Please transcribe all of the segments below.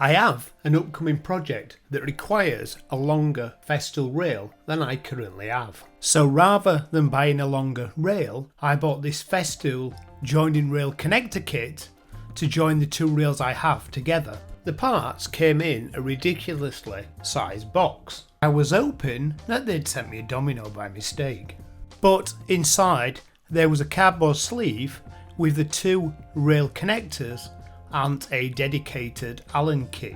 I have an upcoming project that requires a longer Festool rail than I currently have. So rather than buying a longer rail, I bought this Festool joining rail connector kit to join the two rails I have together. The parts came in a ridiculously sized box. I was hoping that they'd sent me a domino by mistake. But inside there was a cardboard sleeve with the two rail connectors and a dedicated Allen key.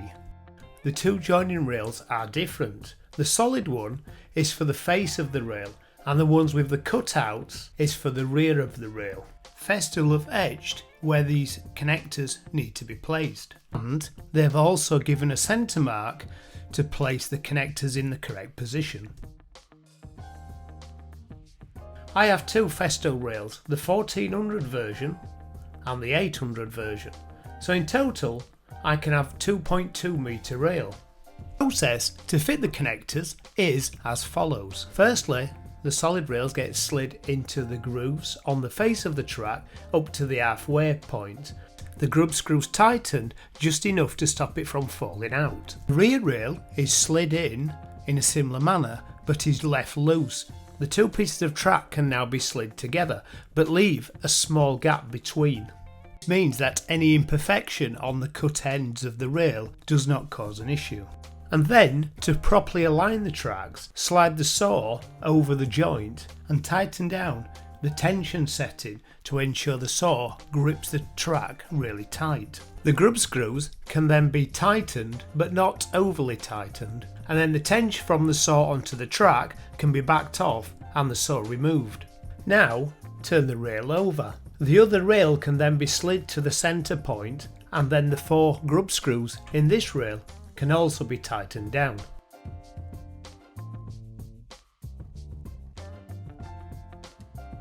The two joining rails are different. The solid one is for the face of the rail and the ones with the cutouts is for the rear of the rail. Festool have etched where these connectors need to be placed, and they've also given a centre mark to place the connectors in the correct position. I have two Festool rails, the 1400 version and the 800 version. So in total, I can have 2.2 metre rail. The process to fit the connectors is as follows. Firstly, the solid rails get slid into the grooves on the face of the track up to the halfway point. The grub screws tightened just enough to stop it from falling out. The rear rail is slid in a similar manner but is left loose. The two pieces of track can now be slid together but leave a small gap between. This means that any imperfection on the cut ends of the rail does not cause an issue. And then, to properly align the tracks, slide the saw over the joint and tighten down the tension setting to ensure the saw grips the track really tight. The grub screws can then be tightened but not overly tightened, and then the tension from the saw onto the track can be backed off and the saw removed. Now turn the rail over. The other rail can then be slid to the centre point, and then the 4 grub screws in this rail can also be tightened down.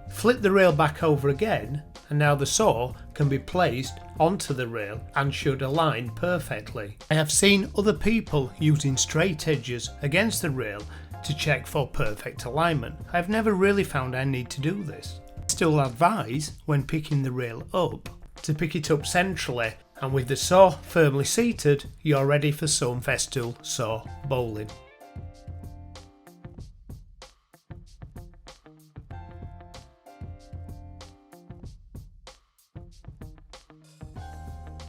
Flip the rail back over again, and now the saw can be placed onto the rail and should align perfectly. I have seen other people using straight edges against the rail to check for perfect alignment. I have never really found I need to do this. Still advise when picking the rail up to pick it up centrally, and with the saw firmly seated, you're ready for some Festool saw bowling.